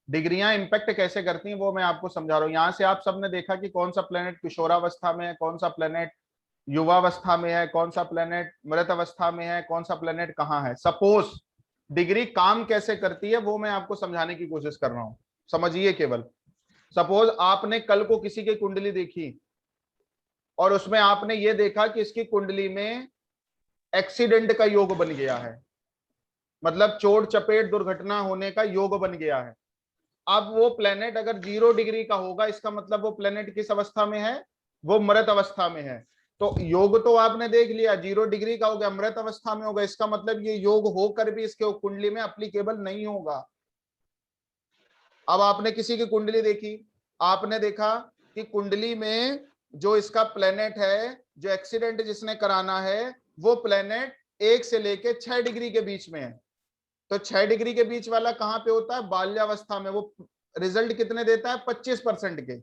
डिग्रियां इंपैक्ट कैसे करती हैं वो मैं आपको समझा रहा हूँ। यहां से आप सबने देखा कि कौन सा प्लेनेट किशोरावस्था में है, कौन सा प्लेनेट युवावस्था में है, कौन सा प्लेनेट मृत अवस्था में है, कौन सा प्लेनेट कहाँ है। सपोज डिग्री काम कैसे करती है वो मैं आपको समझाने की कोशिश कर रहा हूं, समझिए केवल। सपोज आपने कल को किसी की कुंडली देखी और उसमें आपने ये देखा कि इसकी कुंडली में एक्सीडेंट का योग बन गया है, मतलब चोट चपेट दुर्घटना होने का योग बन गया है। अब वो प्लेनेट अगर 0 डिग्री का होगा, इसका मतलब वो प्लेनेट किस अवस्था में है, वो मृत अवस्था में है। तो योग तो आपने देख लिया 0 डिग्री का हो गया, मृत अवस्था में होगा, इसका मतलब ये योग होकर भी इसके कुंडली में अप्लीकेबल नहीं होगा। अब आपने किसी की कुंडली देखी, आपने देखा कि कुंडली में जो इसका प्लेनेट है, जो एक्सीडेंट जिसने कराना है, वो प्लेनेट 1 से लेके 6 डिग्री के बीच में है। तो 6 डिग्री के बीच वाला कहां पे होता है, बाल्यावस्था में। वो रिजल्ट कितने देता है, 25% के।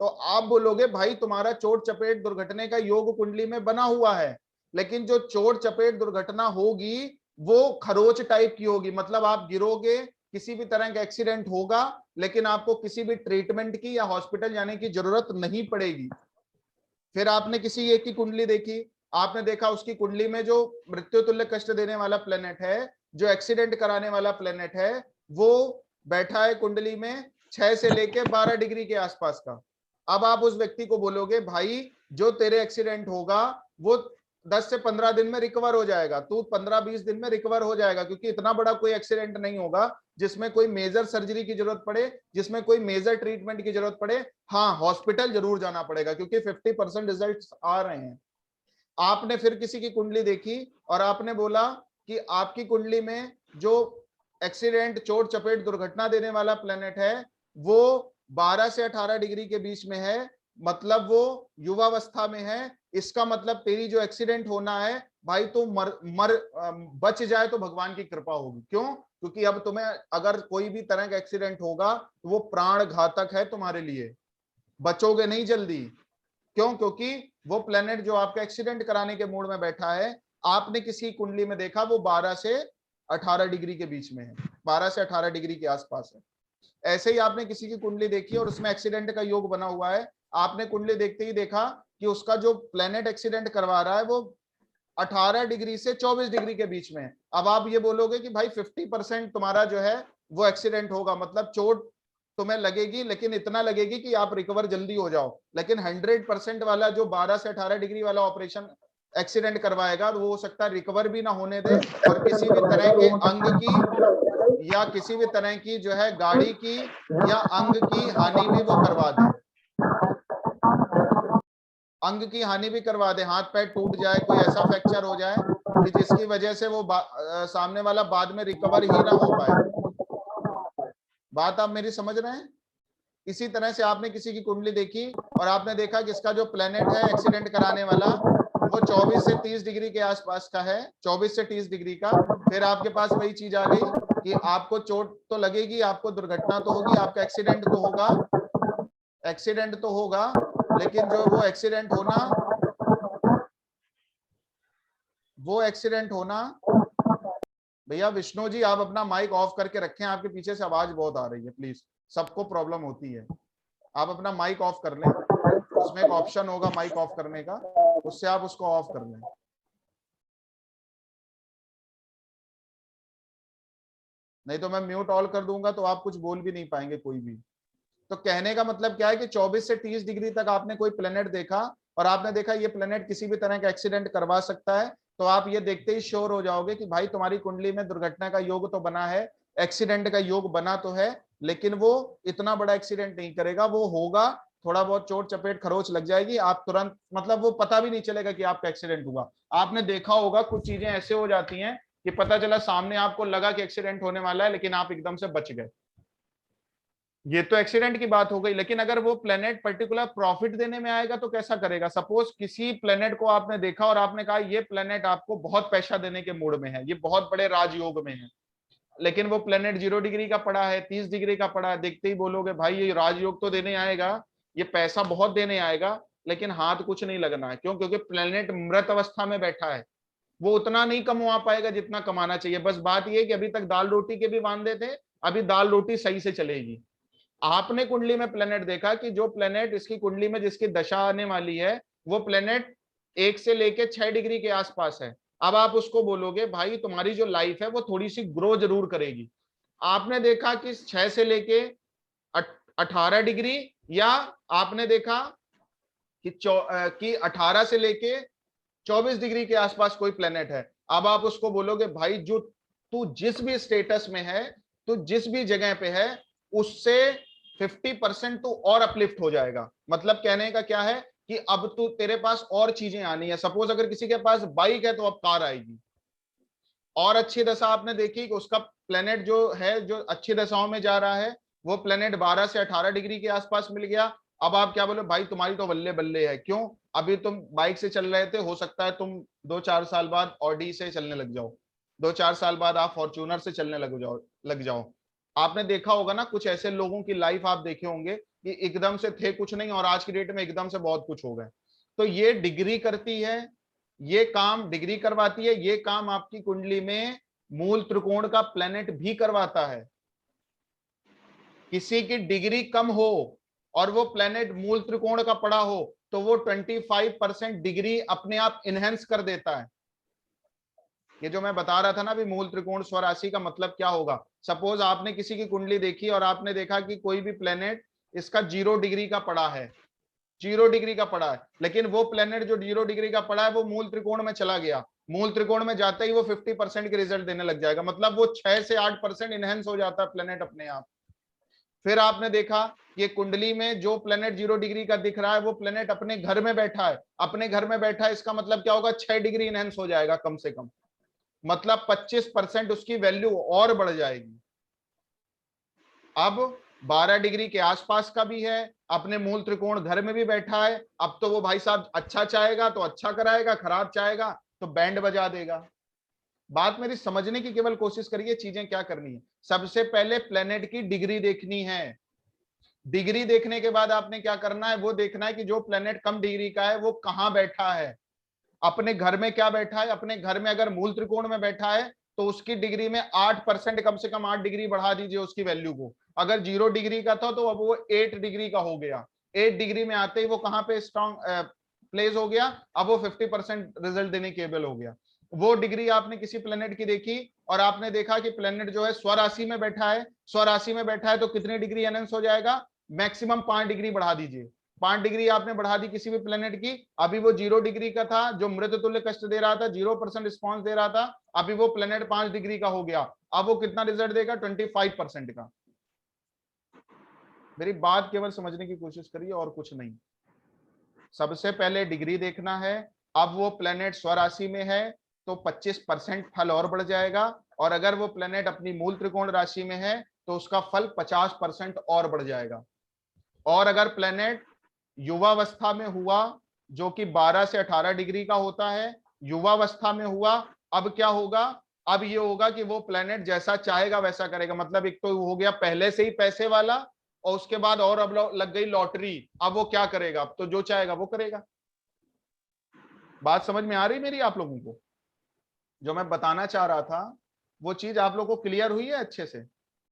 तो आप बोलोगे भाई तुम्हारा चोट चपेट दुर्घटना का योग कुंडली में बना हुआ है, लेकिन जो चोट चपेट दुर्घटना होगी वो खरोच टाइप की होगी, मतलब आप गिरोगे, किसी भी तरह का एक्सीडेंट होगा, लेकिन आपको किसी भी ट्रीटमेंट की या हॉस्पिटल जाने की जरूरत नहीं पड़ेगी। फिर आपने किसी एक की कुंडली देखी, आपने देखा उसकी कुंडली में जो मृत्यु तुल्य कष्ट देने वाला प्लेनेट है, जो एक्सीडेंट कराने वाला प्लेनेट है, वो बैठा है कुंडली में 6 से लेके 12 डिग्री के आसपास का। अब आप उस व्यक्ति को बोलोगे भाई जो तेरे एक्सीडेंट होगा वो 10 से 15 दिन में रिकवर हो जाएगा, तू 15-20 दिन में रिकवर हो जाएगा, क्योंकि इतना बड़ा कोई एक्सीडेंट नहीं होगा जिसमें कोई मेजर सर्जरी की जरूरत पड़े, जिसमें कोई मेजर ट्रीटमेंट की जरूरत पड़े। हाँ, हॉस्पिटल जरूर जाना पड़ेगा क्योंकि 50% रिजल्ट आ रहे हैं। आपने फिर किसी की कुंडली देखी और आपने बोला कि आपकी कुंडली में जो एक्सीडेंट चोट चपेट दुर्घटना देने वाला प्लेनेट है वो 12 से 18 डिग्री के बीच में है, मतलब वो युवावस्था में है। इसका मतलब तेरी जो एक्सीडेंट होना है भाई, तो बच जाए तो भगवान की कृपा होगी। क्यों? क्योंकि अब तुम्हें अगर कोई भी तरह का एक्सीडेंट होगा तो वो प्राण घातक है तुम्हारे लिए, बचोगे नहीं जल्दी। क्यों? क्योंकि वो प्लेनेट जो आपका एक्सीडेंट कराने के मूड में बैठा है, आपने किसी कुंडली में देखा वो 12 से 18 डिग्री के बीच में है, 12 से 18 डिग्री के आसपास है। ऐसे ही आपने किसी की कुंडली देखी और उसमें एक्सीडेंट का योग बना हुआ है, आपने कुंडली देखते ही देखा कि उसका जो प्लेनेट एक्सीडेंट करवा रहा है वो 18 डिग्री से 24 डिग्री के बीच में है। अब आप ये बोलोगे कि भाई 50% तुम्हारा जो है वो एक्सीडेंट होगा, मतलब चोट तुम्हें लगेगी लेकिन इतना लगेगी कि आप रिकवर जल्दी हो जाओ। लेकिन 100% वाला जो 12 से 18 डिग्री वाला ऑपरेशन एक्सीडेंट करवाएगा वो हो सकता है रिकवर भी ना होने दे और किसी भी तरह के अंग की या किसी भी तरह की जो है गाड़ी की या अंग की हानि भी वो करवा दे, अंग की हानि भी करवा दे, हाथ पैर टूट जाए, कोई ऐसा फ्रैक्चर हो जाए कि जिसकी वजह से वो सामने वाला बाद में रिकवर ही ना हो पाए। बात आप मेरी समझ रहे हैं? इसी तरह से आपने किसी की कुंडली देखी और आपने देखा कि इसका जो प्लेनेट है एक्सीडेंट कराने वाला वो 24 से 30 डिग्री के आसपास का है, 24 से 30 डिग्री का। फिर आपके पास वही चीज आ गई कि आपको चोट तो लगेगी, आपको दुर्घटना तो होगी, आपका एक्सीडेंट तो होगा, एक्सीडेंट तो होगा, लेकिन जो वो एक्सीडेंट होना। भैया विष्णु जी आप अपना माइक ऑफ करके रखें, आपके पीछे से आवाज बहुत आ रही है प्लीज, सबको प्रॉब्लम होती है। आप अपना माइक ऑफ कर लें, उसमें एक ऑप्शन होगा माइक ऑफ करने का, उससे आप उसको ऑफ कर लें। नहीं तो मैं म्यूट ऑल कर दूंगा तो आप कुछ बोल भी नहीं पाएंगे कोई भी। तो कहने का मतलब क्या है कि 24 से 30 डिग्री तक आपने कोई प्लेनेट देखा और आपने देखा ये प्लेनेट किसी भी तरह का एक्सीडेंट करवा सकता है, तो आप ये देखते ही श्योर हो जाओगे कि भाई तुम्हारी कुंडली में दुर्घटना का योग तो बना है, एक्सीडेंट का योग बना तो है, लेकिन वो इतना बड़ा एक्सीडेंट नहीं करेगा। वो होगा, थोड़ा बहुत चोट चपेट खरोच लग जाएगी, आप तुरंत मतलब वो पता भी नहीं चलेगा कि आपका एक्सीडेंट हुआ। आपने देखा होगा कुछ चीजें ऐसे हो जाती हैं कि पता चला सामने आपको लगा कि एक्सीडेंट होने वाला है लेकिन आप एकदम से बच गए। ये तो एक्सीडेंट की बात हो गई, लेकिन अगर वो प्लेनेट पर्टिकुलर प्रॉफिट देने में आएगा तो कैसा करेगा? सपोज किसी प्लेनेट को आपने देखा और आपने कहा ये प्लेनेट आपको बहुत पैसा देने के मूड में है, ये बहुत बड़े राजयोग में है, लेकिन वो प्लेनेट 0 डिग्री का पड़ा है, 30 डिग्री का पड़ा है, देखते ही बोलोगे भाई ये राजयोग तो देने आएगा, ये पैसा बहुत देने आएगा, लेकिन हाथ कुछ नहीं लगना है। क्यों? क्योंकि प्लेनेट मृत अवस्था में बैठा है, वो उतना नहीं कमा पाएगा जितना कमाना चाहिए। बस बात ये कि अभी तक दाल रोटी के भी वांदे थे, अभी दाल रोटी सही से चलेगी। आपने कुंडली में प्लेनेट देखा कि जो प्लेनेट इसकी कुंडली में जिसकी दशा आने वाली है वो प्लेनेट 1 से लेके 6 डिग्री के आसपास है। अब आप उसको बोलोगे भाई तुम्हारी जो लाइफ है वो थोड़ी सी ग्रो जरूर करेगी। आपने देखा कि 6 से लेके 18 डिग्री, या आपने देखा कि 18 से लेके 24 डिग्री के आसपास कोई प्लेनेट है। अब आप उसको बोलोगे भाई जो तू जिस भी स्टेटस में है, तू जिस भी जगह पे है, उससे 50% तू और अपलिफ्ट हो जाएगा। मतलब कहने का क्या है कि अब तू तेरे पास और चीजें आनी है। सपोज अगर किसी के पास बाइक है तो अब कार आएगी। और अच्छी दशा आपने देखी कि उसका प्लेनेट जो है जो अच्छी दशाओं में जा रहा है वो प्लेनेट 12 से 18 डिग्री के आसपास मिल गया। अब आप क्या बोले भाई तुम्हारी तो बल्ले बल्ले है। क्यों? अभी तुम बाइक से चल रहे थे, हो सकता है तुम 2-4 साल बाद ऑडी से चलने लग जाओ, 2-4 साल बाद आप फॉर्च्यूनर से चलने लग जाओ। आपने देखा होगा ना कुछ ऐसे लोगों की लाइफ आप देखे होंगे कि एकदम से थे कुछ नहीं और आज की डेट में एकदम से बहुत कुछ हो गए। तो ये डिग्री करती है, ये काम डिग्री करवाती है। ये काम आपकी कुंडली में मूल त्रिकोण का प्लेनेट भी करवाता है। किसी की डिग्री कम हो और वो प्लेनेट मूल त्रिकोण का पड़ा हो तो वो 25% डिग्री अपने आप इनहेंस कर देता है। ये जो मैं बता रहा था ना अभी मूल त्रिकोण स्वराशि का मतलब क्या होगा। सपोज आपने किसी की कुंडली देखी और आपने देखा कि कोई भी प्लेनेट इसका 0 डिग्री का पड़ा है, 0 डिग्री का पड़ा है, लेकिन वो प्लेनेट जो 0 डिग्री का पड़ा है वो मूल त्रिकोण में चला गया। मूल त्रिकोण में जाते ही वो 50% के रिजल्ट देने लग जाएगा। मतलब वो 6 से 8% इनहेंस हो जाता है प्लेनेट अपने आप। फिर आपने देखा ये कुंडली में जो प्लेनेट 0 डिग्री का दिख रहा है वो प्लेनेट अपने घर में बैठा है। अपने घर में बैठा है इसका मतलब क्या होगा, 6 डिग्री इनहेंस हो जाएगा कम से कम। मतलब 25% उसकी वैल्यू और बढ़ जाएगी। अब 12 डिग्री के आसपास का भी है, अपने मूल त्रिकोण घर में भी बैठा है। अब तो वो भाई साहब अच्छा चाहेगा तो अच्छा कराएगा, खराब चाहेगा तो बैंड बजा देगा। बात मेरी समझने की केवल कोशिश करिए, चीजें क्या करनी है। सबसे पहले प्लेनेट की डिग्री देखनी है। डिग्री देखने के बाद आपने क्या करना है, वो देखना है कि जो प्लेनेट कम डिग्री का है वो कहां बैठा है, अपने घर में क्या बैठा है। अपने घर में अगर मूल त्रिकोण में बैठा है तो उसकी डिग्री में 8%, कम से कम 8 डिग्री बढ़ा दीजिए उसकी वैल्यू को। अगर 0 डिग्री का था तो अब वो 8 डिग्री का हो गया। 8 डिग्री में आते ही वो कहां पे स्ट्रॉन्ग प्लेस हो गया, अब वो 50% रिजल्ट देने केबल हो गया। वो डिग्री आपने किसी प्लेनेट की देखी और आपने देखा कि प्लेनेट जो है स्वराशि में बैठा है, स्वराशि में बैठा है तो कितनी डिग्री एनहेंस हो जाएगा, मैक्सिमम 5 डिग्री बढ़ा दीजिए। 5 डिग्री आपने बढ़ा दी किसी भी प्लेनेट की। अभी वो 0 डिग्री का था जो मृत तुल्य कष्ट दे रहा था, 0% रिस्पॉन्स दे रहा था, अभी वो प्लेनेट 5 डिग्री का हो गया। अब वो कितना रिजल्ट देगा, 25% का। मेरी बात केवल समझने की कोशिश करिए और कुछ नहीं। सबसे पहले डिग्री देखना है। अब वो प्लेनेट स्वराशि में है तो 25% फल और बढ़ जाएगा, और अगर वो प्लेनेट अपनी मूल त्रिकोण राशि में है तो उसका फल 50% और बढ़ जाएगा। और अगर प्लेनेट युवावस्था में हुआ जो कि 12 से 18 डिग्री का होता है, युवावस्था में हुआ, अब क्या होगा, अब ये होगा कि वो प्लेनेट जैसा चाहेगा वैसा करेगा। मतलब एक तो हो गया पहले से ही पैसे वाला, और उसके बाद और अब लग गई लॉटरी। अब वो क्या करेगा, अब तो जो चाहेगा वो करेगा। बात समझ में आ रही मेरी आप लोगों को? जो मैं बताना चाह रहा था वो चीज आप लोगों को क्लियर हुई है अच्छे से?